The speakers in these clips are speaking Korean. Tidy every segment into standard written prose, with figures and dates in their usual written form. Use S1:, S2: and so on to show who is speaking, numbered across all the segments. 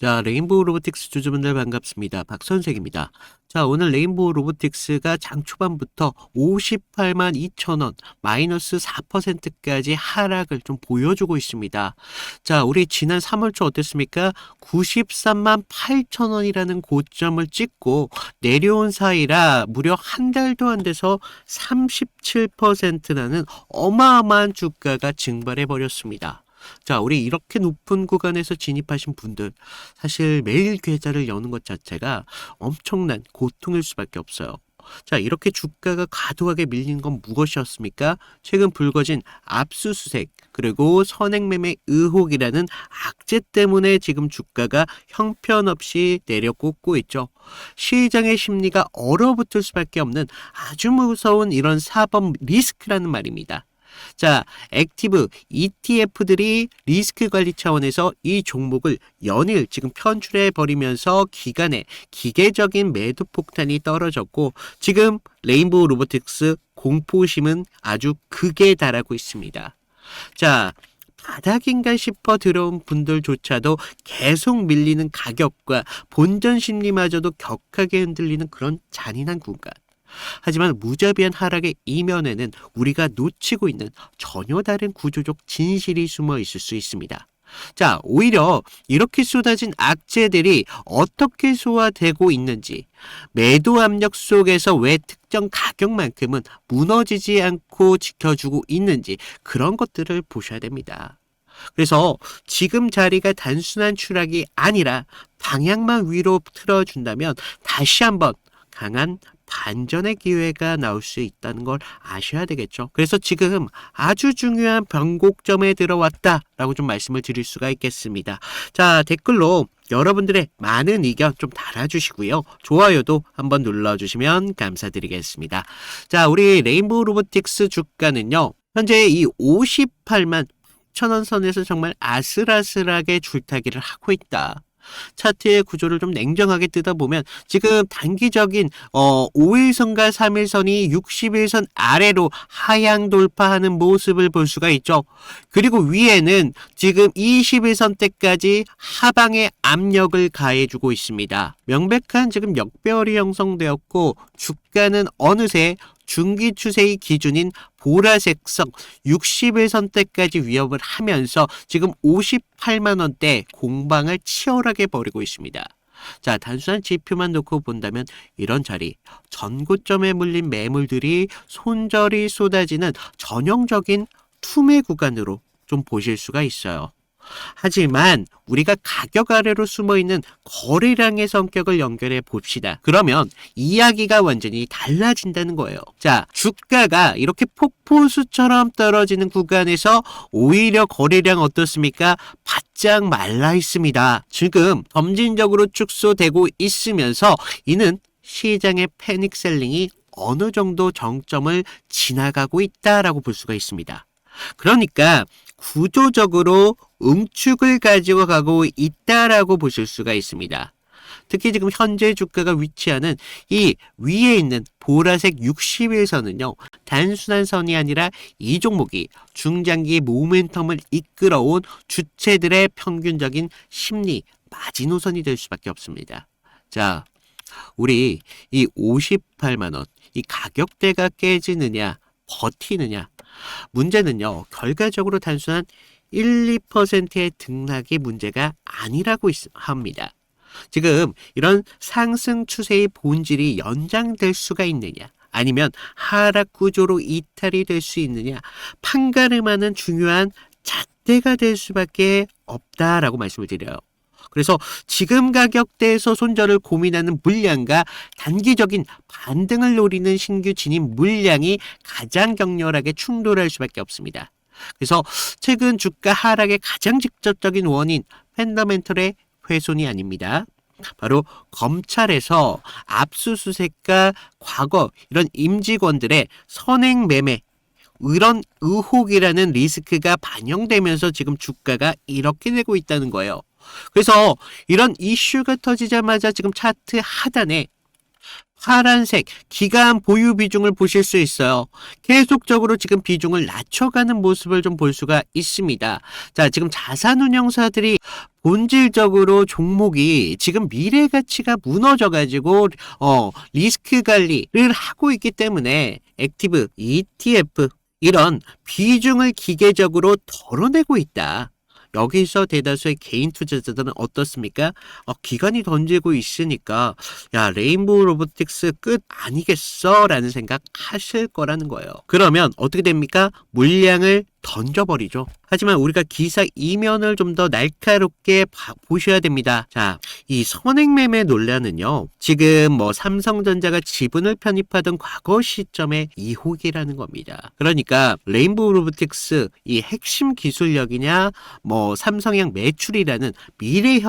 S1: 자, 레인보우 로보틱스 주주분들 반갑습니다. 박선생입니다. 자, 오늘 레인보우 로보틱스가 장 초반부터 58만 2천 원, 마이너스 4%까지 하락을 좀 보여주고 있습니다. 자, 우리 지난 3월 초 어땠습니까? 93만 8천 원이라는 고점을 찍고 내려온 사이라 무려 한 달도 안 돼서 37%라는 어마어마한 주가가 증발해 버렸습니다. 자, 우리 이렇게 높은 구간에서 진입하신 분들, 사실 매일 계좌를 여는 것 자체가 엄청난 고통일 수밖에 없어요. 자, 이렇게 주가가 과도하게 밀린 건 무엇이었습니까? 최근 불거진 압수수색, 그리고 선행매매 의혹이라는 악재 때문에 지금 주가가 형편없이 내려꽂고 있죠. 시장의 심리가 얼어붙을 수밖에 없는 아주 무서운 이런 사법 리스크라는 말입니다. 자, 액티브 ETF들이 리스크 관리 차원에서 이 종목을 연일 지금 편출해 버리면서 기간에 기계적인 매도 폭탄이 떨어졌고, 지금 레인보우 로보틱스 공포심은 아주 극에 달하고 있습니다. 자, 바닥인가 싶어 들어온 분들조차도 계속 밀리는 가격과 본전 심리마저도 격하게 흔들리는 그런 잔인한 구간. 하지만 무자비한 하락의 이면에는 우리가 놓치고 있는 전혀 다른 구조적 진실이 숨어 있을 수 있습니다. 자, 오히려 이렇게 쏟아진 악재들이 어떻게 소화되고 있는지, 매도 압력 속에서 왜 특정 가격만큼은 무너지지 않고 지켜주고 있는지, 그런 것들을 보셔야 됩니다. 그래서 지금 자리가 단순한 추락이 아니라 방향만 위로 틀어준다면 다시 한번 강한 반전의 기회가 나올 수 있다는 걸 아셔야 되겠죠. 그래서 지금 아주 중요한 변곡점에 들어왔다라고 좀 말씀을 드릴 수가 있겠습니다. 자, 댓글로 여러분들의 많은 의견 좀 달아주시고요. 좋아요도 한번 눌러주시면 감사드리겠습니다. 자, 우리 레인보우 로보틱스 주가는요, 현재 이 58만 1,000원 선에서 정말 아슬아슬하게 줄타기를 하고 있다. 차트의 구조를 좀 냉정하게 뜯어보면 지금 단기적인 5일선과 3일선이 60일선 아래로 하향 돌파하는 모습을 볼 수가 있죠. 그리고 위에는 지금 21선 때까지 하방의 압력을 가해주고 있습니다. 명백한 지금 역배열이 형성되었고, 주가는 어느새 중기 추세의 기준인 보라색성 60일선 때까지 위협을 하면서 지금 58만 원대 공방을 치열하게 벌이고 있습니다. 자, 단순한 지표만 놓고 본다면 이런 자리, 전고점에 물린 매물들이 손절이 쏟아지는 전형적인 투매 구간으로 좀 보실 수가 있어요. 하지만 우리가 가격 아래로 숨어있는 거래량의 성격을 연결해 봅시다. 그러면 이야기가 완전히 달라진다는 거예요. 자, 주가가 이렇게 폭포수처럼 떨어지는 구간에서 오히려 거래량 어떻습니까? 바짝 말라 있습니다. 지금 점진적으로 축소되고 있으면서 이는 시장의 패닉셀링이 어느 정도 정점을 지나가고 있다라고 볼 수가 있습니다. 그러니까 구조적으로 응축을 가지고 가고 있다라고 보실 수가 있습니다. 특히 지금 현재 주가가 위치하는 이 위에 있는 보라색 60일선은요, 단순한 선이 아니라 이 종목이 중장기 모멘텀을 이끌어온 주체들의 평균적인 심리 마지노선이 될 수밖에 없습니다. 자, 우리 이 58만 원, 이 가격대가 깨지느냐, 버티느냐, 문제는요, 결과적으로 단순한 1, 2%의 등락이 문제가 아니라고 합니다. 지금 이런 상승 추세의 본질이 연장될 수가 있느냐, 아니면 하락 구조로 이탈이 될 수 있느냐, 판가름하는 중요한 잣대가 될 수밖에 없다라고 말씀을 드려요. 그래서 지금 가격대에서 손절을 고민하는 물량과 단기적인 반등을 노리는 신규 진입 물량이 가장 격렬하게 충돌할 수밖에 없습니다. 그래서 최근 주가 하락의 가장 직접적인 원인, 펀더멘털의 훼손이 아닙니다. 바로 검찰에서 압수수색과 과거 이런 임직원들의 선행 매매, 이런 의혹이라는 리스크가 반영되면서 지금 주가가 이렇게 되고 있다는 거예요. 그래서 이런 이슈가 터지자마자 지금 차트 하단에 파란색 기간 보유 비중을 보실 수 있어요. 계속적으로 지금 비중을 낮춰가는 모습을 좀 볼 수가 있습니다. 자, 지금 자산운용사들이 본질적으로 종목이 지금 미래 가치가 무너져가지고 리스크 관리를 하고 있기 때문에 액티브, ETF 이런 비중을 기계적으로 덜어내고 있다. 여기서 대다수의 개인 투자자들은 어떻습니까? 기관이 던지고 있으니까 야, 레인보우 로보틱스 끝 아니겠어? 라는 생각 하실 거라는 거예요. 그러면 어떻게 됩니까? 물량을 던져버리죠. 하지만 우리가 기사 이면을 좀 더 날카롭게 보셔야 됩니다. 자, 이 선행매매 논란은요, 지금 삼성전자가 지분을 편입하던 과거 시점의 이혹이라는 겁니다. 그러니까 레인보우 로보틱스 이 핵심 기술력이냐, 삼성양 매출이라는 미래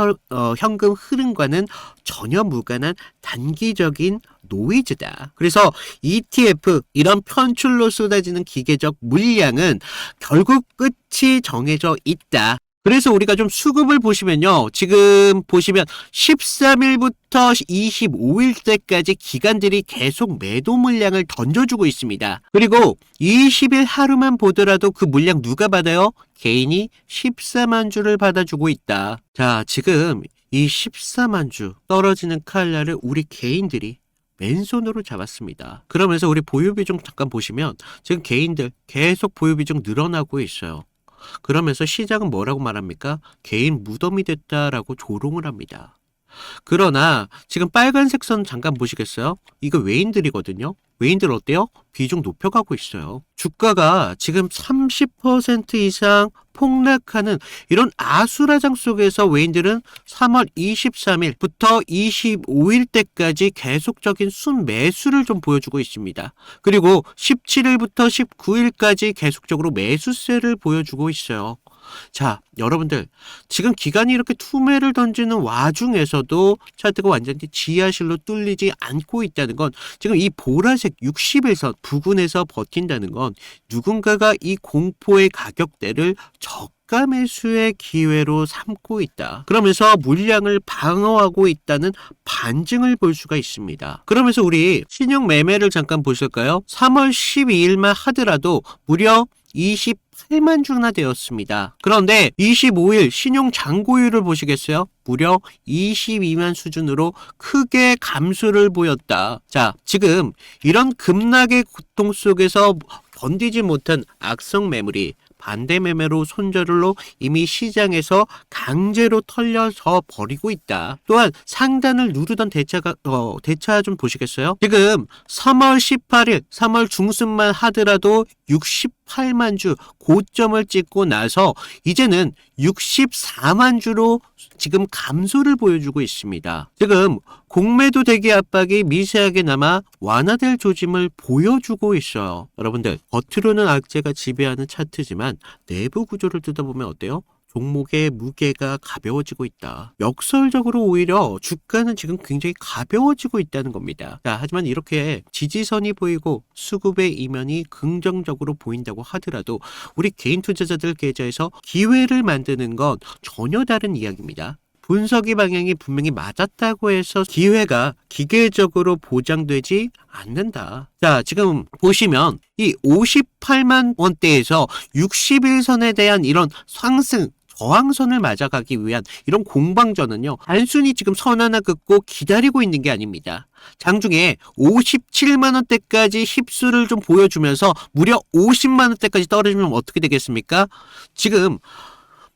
S1: 현금 흐름과는 전혀 무관한 단기적인 노이즈다. 그래서 ETF 이런 편출로 쏟아지는 기계적 물량은 결국 끝이 정해져 있다. 그래서 우리가 좀 수급을 보시면요. 지금 보시면 13일부터 25일 때까지 기관들이 계속 매도 물량을 던져주고 있습니다. 그리고 20일 하루만 보더라도 그 물량 누가 받아요? 개인이 14만 주를 받아주고 있다. 자, 지금 이 14만 주 떨어지는 칼날을 우리 개인들이 맨손으로 잡았습니다. 그러면서 우리 보유비중 잠깐 보시면 지금 개인들 계속 보유비중 늘어나고 있어요. 그러면서 시장은 뭐라고 말합니까? 개인 무덤이 됐다라고 조롱을 합니다. 그러나 지금 빨간색 선 잠깐 보시겠어요? 이거 외인들이거든요. 외인들 어때요? 비중 높여가고 있어요. 주가가 지금 30% 이상 폭락하는 이런 아수라장 속에서 외인들은 3월 23일부터 25일 때까지 계속적인 순매수를 좀 보여주고 있습니다. 그리고 17일부터 19일까지 계속적으로 매수세를 보여주고 있어요. 자, 여러분들 지금 기관이 이렇게 투매를 던지는 와중에서도 차트가 완전히 지하실로 뚫리지 않고 있다는 건 지금 이 보라색 60일선 부근에서 버틴다는 건 누군가가 이 공포의 가격대를 저가 매수의 기회로 삼고 있다. 그러면서 물량을 방어하고 있다는 반증을 볼 수가 있습니다. 그러면서 우리 신용 매매를 잠깐 보실까요? 3월 12일만 하더라도 무려 28만 주나 되었습니다. 그런데 25일 신용 잔고율을 보시겠어요? 무려 22만 수준으로 크게 감소를 보였다. 자, 지금 이런 급락의 고통 속에서 견디지 못한 악성 매물이 반대 매매로 손절로 이미 시장에서 강제로 털려서 버리고 있다. 또한 상단을 누르던 대차 좀 보시겠어요? 지금 3월 18일, 3월 중순만 하더라도 68만 주 고점을 찍고 나서 이제는 64만 주로 지금 감소를 보여주고 있습니다. 지금 공매도 대기 압박이 미세하게 남아 완화될 조짐을 보여주고 있어요. 여러분들, 겉으로는 악재가 지배하는 차트지만 내부 구조를 뜯어보면 어때요? 종목의 무게가 가벼워지고 있다. 역설적으로 오히려 주가는 지금 굉장히 가벼워지고 있다는 겁니다. 자, 하지만 이렇게 지지선이 보이고 수급의 이면이 긍정적으로 보인다고 하더라도 우리 개인 투자자들 계좌에서 기회를 만드는 건 전혀 다른 이야기입니다. 분석의 방향이 분명히 맞았다고 해서 기회가 기계적으로 보장되지 않는다. 자, 지금 보시면 이 58만 원대에서 60일선에 대한 이런 상승 저항선을 맞아가기 위한 이런 공방전은요, 단순히 지금 선 하나 긋고 기다리고 있는 게 아닙니다. 장중에 57만 원대까지 힙수를 좀 보여주면서 무려 50만 원대까지 떨어지면 어떻게 되겠습니까? 지금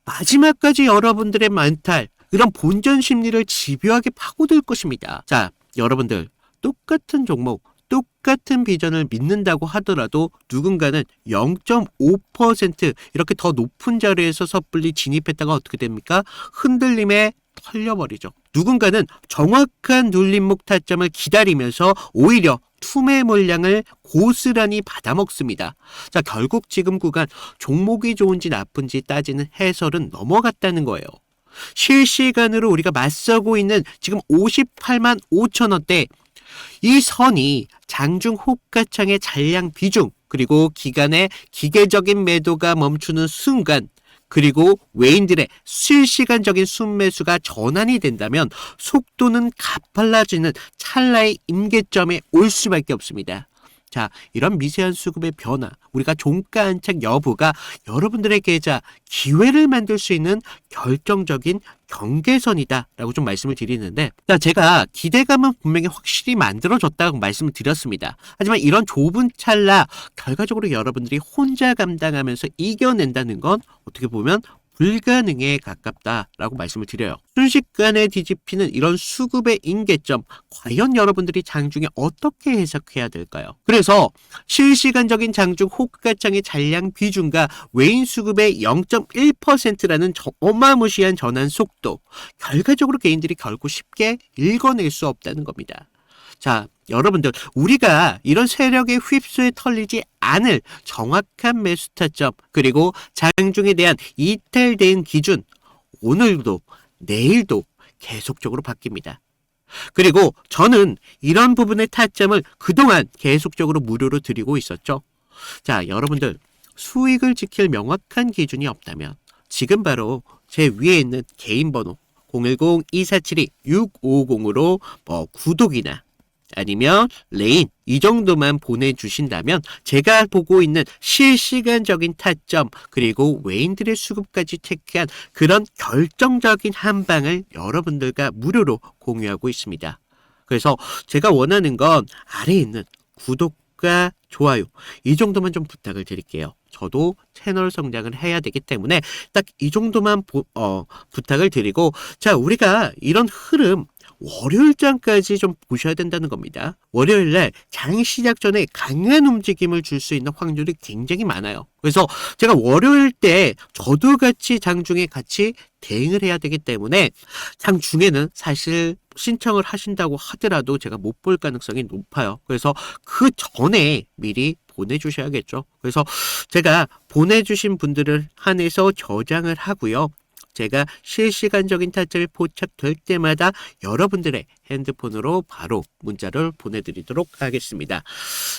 S1: 마지막까지 여러분들의 멘탈, 이런 본전 심리를 집요하게 파고들 것입니다. 자, 여러분들 똑같은 종목, 똑같은 비전을 믿는다고 하더라도 누군가는 0.5% 이렇게 더 높은 자리에서 섣불리 진입했다가 어떻게 됩니까? 흔들림에 털려버리죠. 누군가는 정확한 눌림목 타점을 기다리면서 오히려 투매 물량을 고스란히 받아먹습니다. 자, 결국 지금 구간 종목이 좋은지 나쁜지 따지는 해설은 넘어갔다는 거예요. 실시간으로 우리가 맞서고 있는 지금 58만 5천 원대, 이 선이 장중 호가창의 잔량 비중 그리고 기간의 기계적인 매도가 멈추는 순간 그리고 외인들의 실시간적인 순매수가 전환이 된다면 속도는 가팔라지는 찰나의 임계점에 올 수밖에 없습니다. 자, 이런 미세한 수급의 변화, 우리가 종가 안착 여부가 여러분들의 계좌 기회를 만들 수 있는 결정적인 경계선이다라고 좀 말씀을 드리는데, 자, 제가 기대감은 분명히 확실히 만들어졌다고 말씀을 드렸습니다. 하지만 이런 좁은 찰나 결과적으로 여러분들이 혼자 감당하면서 이겨낸다는 건 어떻게 보면 불가능에 가깝다라고 말씀을 드려요. 순식간에 뒤집히는 이런 수급의 임계점, 과연 여러분들이 장중에 어떻게 해석해야 될까요? 그래서 실시간적인 장중 호가창의 잔량 비중과 외인 수급의 0.1%라는 어마무시한 전환 속도, 결과적으로 개인들이 결코 쉽게 읽어낼 수 없다는 겁니다. 자, 여러분들, 우리가 이런 세력의 휩쓸에 털리지 않을 정확한 매수 타점, 그리고 장중에 대한 이탈 대응 기준, 오늘도 내일도 계속적으로 바뀝니다. 그리고 저는 이런 부분의 타점을 그동안 계속적으로 무료로 드리고 있었죠. 자, 여러분들, 수익을 지킬 명확한 기준이 없다면 지금 바로 제 위에 있는 개인 번호 010-2472-650으로 구독이나 아니면 레인 이 정도만 보내주신다면 제가 보고 있는 실시간적인 타점, 그리고 외인들의 수급까지 체크한 그런 결정적인 한방을 여러분들과 무료로 공유하고 있습니다. 그래서 제가 원하는 건 아래에 있는 구독과 좋아요 이 정도만 좀 부탁을 드릴게요. 저도 채널 성장을 해야 되기 때문에 딱 이 정도만 부탁을 드리고, 자, 우리가 이런 흐름 월요일장까지 좀 보셔야 된다는 겁니다. 월요일날 장 시작 전에 강한 움직임을 줄 수 있는 확률이 굉장히 많아요. 그래서 제가 월요일 때 저도 같이 장중에 같이 대응을 해야 되기 때문에 장중에는 사실 신청을 하신다고 하더라도 제가 못 볼 가능성이 높아요. 그래서 그 전에 미리 보내주셔야겠죠. 그래서 제가 보내주신 분들을 한해서 저장을 하고요. 제가 실시간적인 타점이 포착될 때마다 여러분들의 핸드폰으로 바로 문자를 보내드리도록 하겠습니다.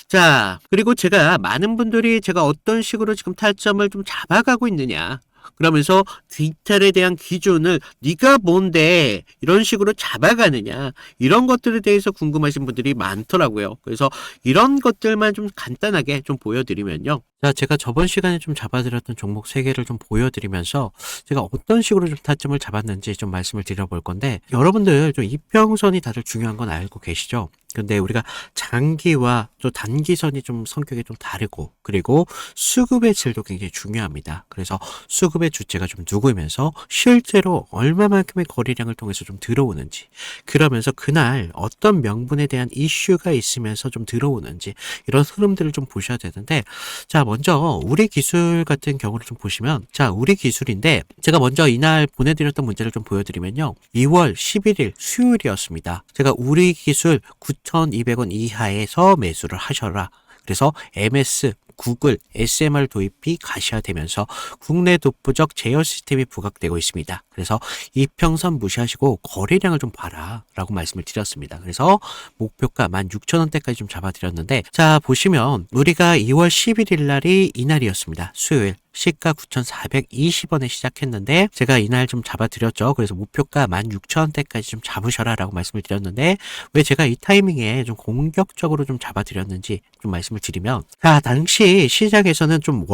S1: 자, 그리고 제가 많은 분들이 제가 어떤 식으로 지금 타점을 좀 잡아가고 있느냐, 그러면서 디지털에 대한 기준을 네가 뭔데 이런 식으로 잡아가느냐, 이런 것들에 대해서 궁금하신 분들이 많더라고요. 그래서 이런 것들만 좀 간단하게 좀 보여드리면요. 자, 제가 저번 시간에 좀 잡아드렸던 종목 3개를 좀 보여드리면서 제가 어떤 식으로 좀 타점을 잡았는지 좀 말씀을 드려볼 건데, 여러분들 좀 이평선이 다들 중요한 건 알고 계시죠? 근데 우리가 장기와 또 단기선이 좀 성격이 좀 다르고, 그리고 수급의 질도 굉장히 중요합니다. 그래서 수급의 주체가 좀 누구면서 실제로 얼마만큼의 거래량을 통해서 좀 들어오는지, 그러면서 그날 어떤 명분에 대한 이슈가 있으면서 좀 들어오는지, 이런 흐름들을 좀 보셔야 되는데, 자, 먼저 우리 기술 같은 경우를 좀 보시면, 자, 우리 기술인데 제가 먼저 이날 보내드렸던 문제를 좀 보여드리면요. 2월 11일 수요일이었습니다. 제가 우리 기술 9,200원 이하에서 매수를 하셔라. 그래서 MS, 구글, SMR 도입이 가시화되면서 국내 독보적 제어 시스템이 부각되고 있습니다. 그래서 이평선 무시하시고 거래량을 좀 봐라 라고 말씀을 드렸습니다. 그래서 목표가 16,000원대까지 좀 잡아드렸는데, 자, 보시면 우리가 2월 11일 날이 이날이었습니다. 수요일. 시가 9,420원에 시작했는데 제가 이날 좀 잡아드렸죠. 그래서 목표가 16,000원대까지 좀 잡으셔라 라고 말씀을 드렸는데, 왜 제가 이 타이밍에 좀 공격적으로 좀 잡아드렸는지 좀 말씀을 드리면, 자, 당시 시장에서는 좀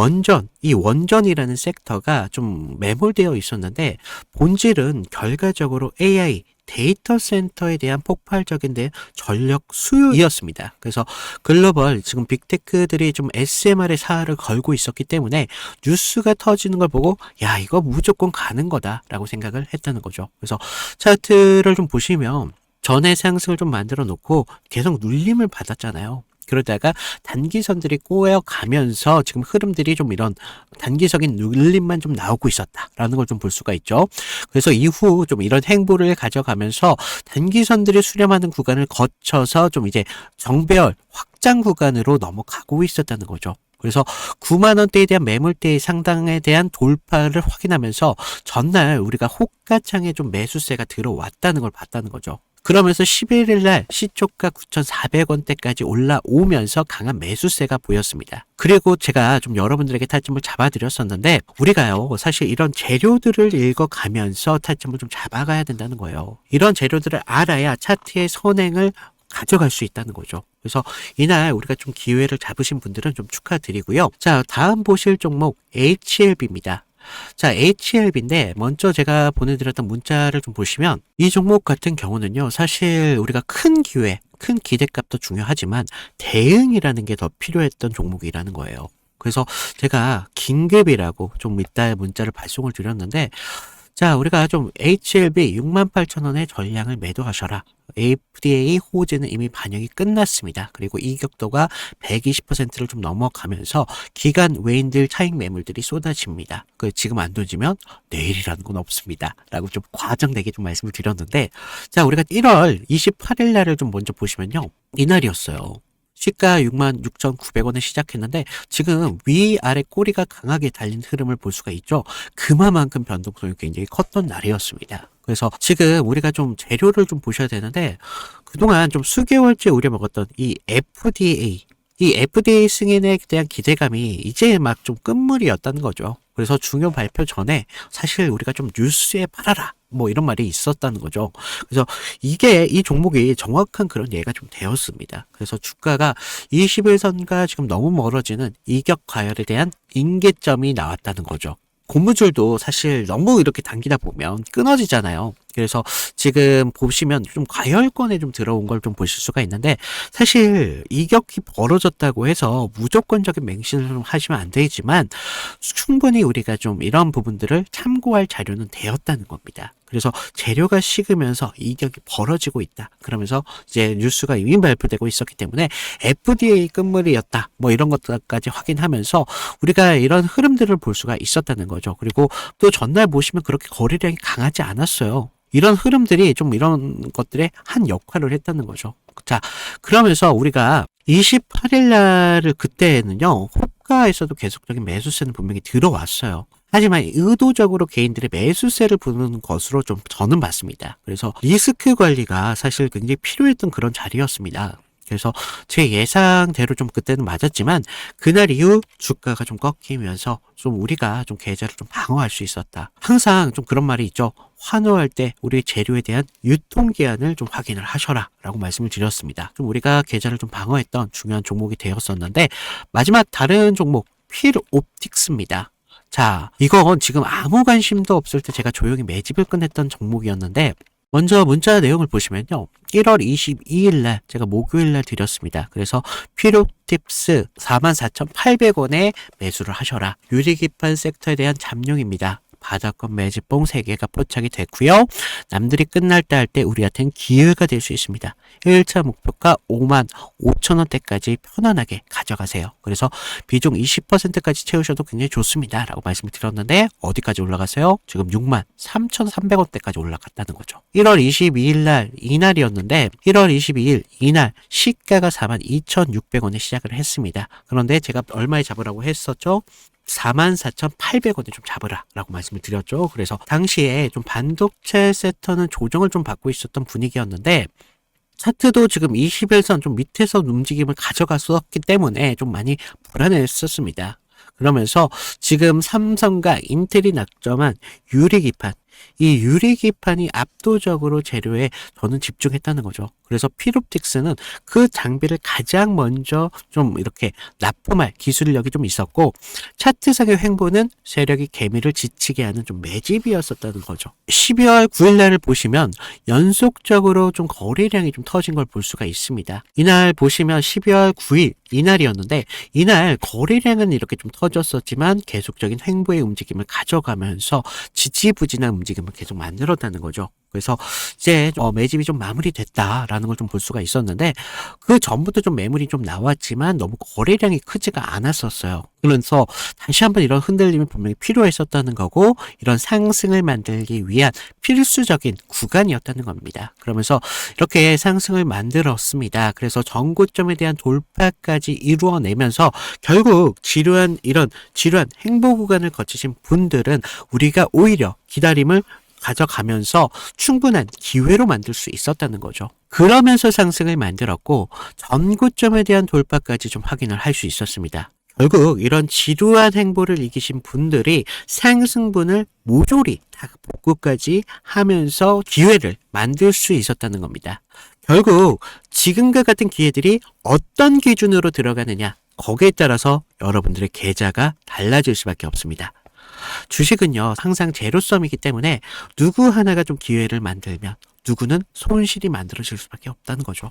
S1: 이 원전이라는 섹터가 좀 매몰되어 있었는데, 본질은 결과적으로 AI 데이터 센터에 대한 폭발적인 전력 수요이었습니다. 그래서 글로벌 지금 빅테크들이 좀 SMR의 사활을 걸고 있었기 때문에 뉴스가 터지는 걸 보고 야, 이거 무조건 가는 거다라고 생각을 했다는 거죠. 그래서 차트를 좀 보시면 전에 상승을 좀 만들어 놓고 계속 눌림을 받았잖아요. 그러다가 단기선들이 꼬여가면서 지금 흐름들이 좀 이런 단기적인 눌림만 좀 나오고 있었다라는 걸 좀 볼 수가 있죠. 그래서 이후 좀 이런 행보를 가져가면서 단기선들이 수렴하는 구간을 거쳐서 좀 이제 정배열 확장 구간으로 넘어가고 있었다는 거죠. 그래서 9만원대에 대한 매물대의 상당에 대한 돌파를 확인하면서 전날 우리가 호가창에 좀 매수세가 들어왔다는 걸 봤다는 거죠. 그러면서 11일 날 시초가 9,400원대까지 올라오면서 강한 매수세가 보였습니다. 그리고 제가 좀 여러분들에게 타점을 잡아드렸었는데 우리가요 사실 이런 재료들을 읽어가면서 타점을 좀 잡아가야 된다는 거예요. 이런 재료들을 알아야 차트의 선행을 가져갈 수 있다는 거죠. 그래서 이날 우리가 좀 기회를 잡으신 분들은 좀 축하드리고요. 자, 다음 보실 종목 HLB입니다. 자, HLB인데 먼저 제가 보내드렸던 문자를 좀 보시면 이 종목 같은 경우는요 사실 우리가 큰 기회, 큰 기대값도 중요하지만 대응이라는 게 더 필요했던 종목이라는 거예요. 그래서 제가 긴급이라고 좀 이따 문자를 발송을 드렸는데 자, 우리가 좀 HLB 68,000원의 전량을 매도하셔라. FDA 호재는 이미 반영이 끝났습니다. 그리고 이격도가 120%를 좀 넘어가면서 기간 외인들 차익 매물들이 쏟아집니다. 지금 안 던지면 내일이라는 건 없습니다. 라고 좀 과장되게 좀 말씀을 드렸는데 자, 우리가 1월 28일 날을 좀 먼저 보시면요. 이날이었어요. 시가 66,900원에 시작했는데 지금 위아래 꼬리가 강하게 달린 흐름을 볼 수가 있죠. 그만큼 변동성이 굉장히 컸던 날이었습니다. 그래서 지금 우리가 좀 재료를 좀 보셔야 되는데 그동안 좀 수개월째 우려먹었던 이 FDA 승인에 대한 기대감이 이제 막 좀 끝물이었다는 거죠. 그래서 중요 발표 전에 사실 우리가 좀 뉴스에 팔아라 뭐 이런 말이 있었다는 거죠. 그래서 이 종목이 정확한 그런 예가 좀 되었습니다. 그래서 주가가 21선과 지금 너무 멀어지는 이격 과열에 대한 임계점이 나왔다는 거죠. 고무줄도 사실 너무 이렇게 당기다 보면 끊어지잖아요. 그래서 지금 보시면 좀 과열권에 좀 들어온 걸 좀 보실 수가 있는데 사실 이격이 벌어졌다고 해서 무조건적인 맹신을 좀 하시면 안 되지만 충분히 우리가 좀 이런 부분들을 참고할 자료는 되었다는 겁니다. 그래서 재료가 식으면서 이격이 벌어지고 있다. 그러면서 이제 뉴스가 이미 발표되고 있었기 때문에 FDA 끝물이었다. 뭐 이런 것들까지 확인하면서 우리가 이런 흐름들을 볼 수가 있었다는 거죠. 그리고 또 전날 보시면 그렇게 거래량이 강하지 않았어요. 이런 흐름들이 좀 이런 것들에 한 역할을 했다는 거죠. 자, 그러면서 우리가 28일 날을 그때는요, 호가에서도 계속적인 매수세는 분명히 들어왔어요. 하지만 의도적으로 개인들의 매수세를 부는 것으로 좀 저는 봤습니다. 그래서 리스크 관리가 사실 굉장히 필요했던 그런 자리였습니다. 그래서 제 예상대로 좀 그때는 맞았지만 그날 이후 주가가 좀 꺾이면서 좀 우리가 좀 계좌를 좀 방어할 수 있었다. 항상 좀 그런 말이 있죠. 환호할 때 우리 재료에 대한 유통기한을 좀 확인을 하셔라 라고 말씀을 드렸습니다. 좀 우리가 계좌를 좀 방어했던 중요한 종목이 되었었는데 마지막 다른 종목 필옵틱스입니다. 자, 이건 지금 아무 관심도 없을 때 제가 조용히 매집을 끝냈던 종목이었는데 먼저 문자 내용을 보시면요. 1월 22일 날 제가 목요일 날 드렸습니다. 그래서 필옵틱스 44,800원에 매수를 하셔라. 유리기판 섹터에 대한 잠룡입니다. 바닥권 매집봉 3개가 포착이 됐고요. 남들이 끝날 때 할 때 우리한테는 기회가 될 수 있습니다. 1차 목표가 55,000원대까지 편안하게 가져가세요. 그래서 비중 20%까지 채우셔도 굉장히 좋습니다. 라고 말씀을 드렸는데 어디까지 올라갔어요? 지금 63,300원대까지 올라갔다는 거죠. 1월 22일 날 이날이었는데 1월 22일 이날 시가가 42,600원에 시작을 했습니다. 그런데 제가 얼마에 잡으라고 했었죠? 44,800원에 좀 잡으라 라고 말씀을 드렸죠. 그래서 당시에 좀 반도체 섹터는 조정을 좀 받고 있었던 분위기였는데 차트도 지금 21선 좀 밑에서 움직임을 가져갔었기 때문에 좀 많이 불안했었습니다. 그러면서 지금 삼성과 인텔이 낙점한 유리기판, 이 유리기판이 압도적으로 재료에 저는 집중했다는 거죠. 그래서 필옵틱스는 그 장비를 가장 먼저 좀 이렇게 납품할 기술력이 좀 있었고 차트상의 횡보는 세력이 개미를 지치게 하는 좀 매집이었었다는 거죠. 12월 9일 날을 보시면 연속적으로 좀 거래량이 좀 터진 걸 볼 수가 있습니다. 이날 보시면 12월 9일 이날이었는데 이날 거래량은 이렇게 좀 터졌었지만 계속적인 횡보의 움직임을 가져가면서 지지부진한 움직임을 계속 만들었다는 거죠. 그래서 이제 매집이 좀 마무리됐다라는 걸 좀 볼 수가 있었는데 그 전부터 좀 매물이 좀 나왔지만 너무 거래량이 크지가 않았었어요. 그래서 다시 한번 이런 흔들림이 분명히 필요했었다는 거고 이런 상승을 만들기 위한 필수적인 구간이었다는 겁니다. 그러면서 이렇게 상승을 만들었습니다. 그래서 전고점에 대한 돌파까지 이루어내면서 결국 지루한 행보 구간을 거치신 분들은 우리가 오히려 기다림을 가져가면서 충분한 기회로 만들 수 있었다는 거죠. 그러면서 상승을 만들었고 전고점에 대한 돌파까지 좀 확인을 할 수 있었습니다. 결국 이런 지루한 행보를 이기신 분들이 상승분을 모조리 다 복구까지 하면서 기회를 만들 수 있었다는 겁니다. 결국 지금과 같은 기회들이 어떤 기준으로 들어가느냐, 거기에 따라서 여러분들의 계좌가 달라질 수밖에 없습니다. 주식은요, 항상 제로섬이기 때문에 누구 하나가 좀 기회를 만들면 누구는 손실이 만들어질 수밖에 없다는 거죠.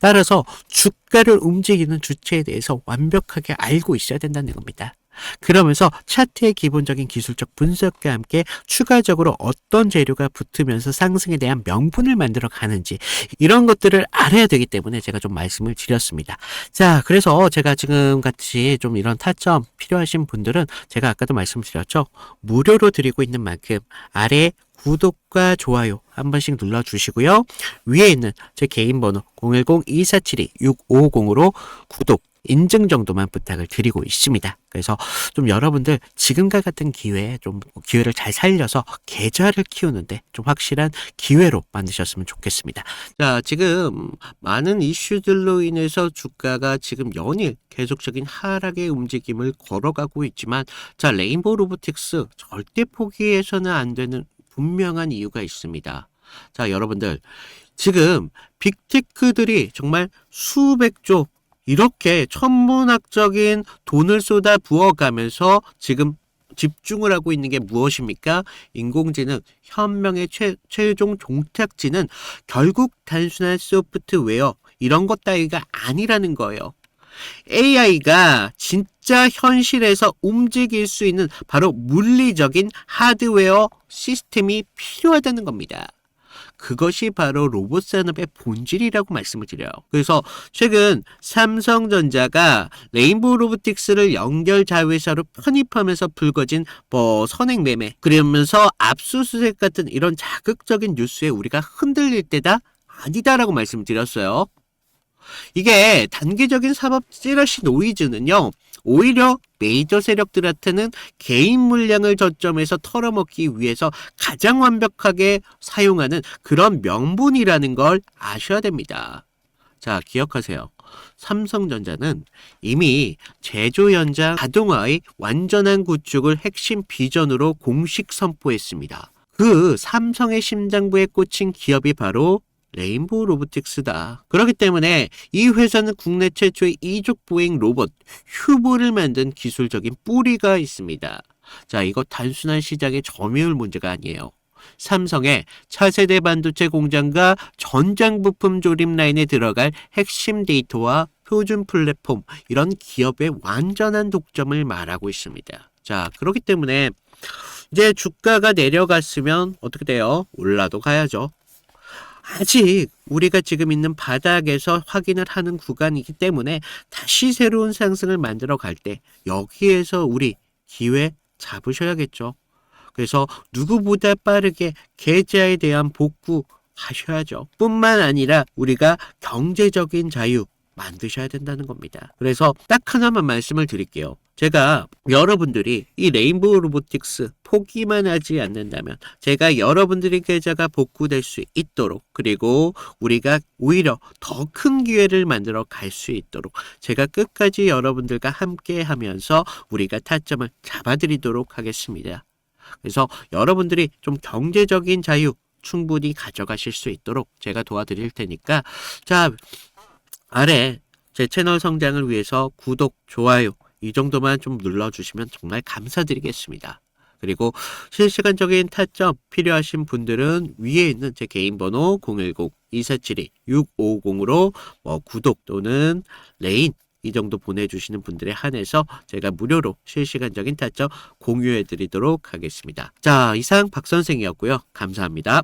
S1: 따라서 주가를 움직이는 주체에 대해서 완벽하게 알고 있어야 된다는 겁니다. 그러면서 차트의 기본적인 기술적 분석과 함께 추가적으로 어떤 재료가 붙으면서 상승에 대한 명분을 만들어 가는지 이런 것들을 알아야 되기 때문에 제가 좀 말씀을 드렸습니다. 자, 그래서 제가 지금 같이 좀 이런 타점 필요하신 분들은 제가 아까도 말씀드렸죠. 무료로 드리고 있는 만큼 아래 구독과 좋아요 한 번씩 눌러주시고요. 위에 있는 제 개인 번호 010-2472-6550으로 구독, 인증 정도만 부탁을 드리고 있습니다. 그래서 좀 여러분들 지금과 같은 기회에 좀 기회를 잘 살려서 계좌를 키우는데 좀 확실한 기회로 만드셨으면 좋겠습니다. 자, 지금 많은 이슈들로 인해서 주가가 지금 연일 계속적인 하락의 움직임을 걸어가고 있지만, 자, 레인보우 로보틱스 절대 포기해서는 안 되는 분명한 이유가 있습니다. 자, 여러분들 지금 빅테크들이 정말 수백조 이렇게 천문학적인 돈을 쏟아 부어가면서 지금 집중을 하고 있는 게 무엇입니까? 인공지능, 현명의 최종 종착지는 결국 단순한 소프트웨어 이런 것 따위가 아니라는 거예요. AI가 진짜 현실에서 움직일 수 있는 바로 물리적인 하드웨어 시스템이 필요하다는 겁니다. 그것이 바로 로봇 산업의 본질이라고 말씀을 드려요. 그래서 최근 삼성전자가 레인보우 로보틱스를 연결 자회사로 편입하면서 불거진 선행 매매, 그러면서 압수수색 같은 이런 자극적인 뉴스에 우리가 흔들릴 때다 아니다라고 말씀드렸어요. 이게 단기적인 사법 찌라시 노이즈는요, 오히려 메이저 세력들한테는 개인 물량을 저점에서 털어먹기 위해서 가장 완벽하게 사용하는 그런 명분이라는 걸 아셔야 됩니다. 자, 기억하세요. 삼성전자는 이미 제조 현장 자동화의 완전한 구축을 핵심 비전으로 공식 선포했습니다. 그 삼성의 심장부에 꽂힌 기업이 바로 레인보우 로보틱스다. 그렇기 때문에 이 회사는 국내 최초의 이족 보행 로봇 휴보를 만든 기술적인 뿌리가 있습니다. 자, 이거 단순한 시장의 점유율 문제가 아니에요. 삼성의 차세대 반도체 공장과 전장 부품 조립 라인에 들어갈 핵심 데이터와 표준 플랫폼, 이런 기업의 완전한 독점을 말하고 있습니다. 자, 그렇기 때문에 이제 주가가 내려갔으면 어떻게 돼요? 올라도 가야죠. 아직 우리가 지금 있는 바닥에서 확인을 하는 구간이기 때문에 다시 새로운 상승을 만들어 갈 때 여기에서 우리 기회 잡으셔야겠죠. 그래서 누구보다 빠르게 계좌에 대한 복구 하셔야죠. 뿐만 아니라 우리가 경제적인 자유 만드셔야 된다는 겁니다. 그래서 딱 하나만 말씀을 드릴게요. 제가 여러분들이 이 레인보우 로보틱스 포기만 하지 않는다면 제가 여러분들의 계좌가 복구될 수 있도록, 그리고 우리가 오히려 더 큰 기회를 만들어 갈 수 있도록 제가 끝까지 여러분들과 함께 하면서 우리가 타점을 잡아드리도록 하겠습니다. 그래서 여러분들이 좀 경제적인 자유 충분히 가져가실 수 있도록 제가 도와드릴 테니까, 자, 아래 제 채널 성장을 위해서 구독, 좋아요 이 정도만 좀 눌러주시면 정말 감사드리겠습니다. 그리고 실시간적인 타점 필요하신 분들은 위에 있는 제 개인 번호 010-2472-6550으로 구독 또는 레인 이 정도 보내주시는 분들에 한해서 제가 무료로 실시간적인 타점 공유해드리도록 하겠습니다. 자, 이상 박 선생이었고요. 감사합니다.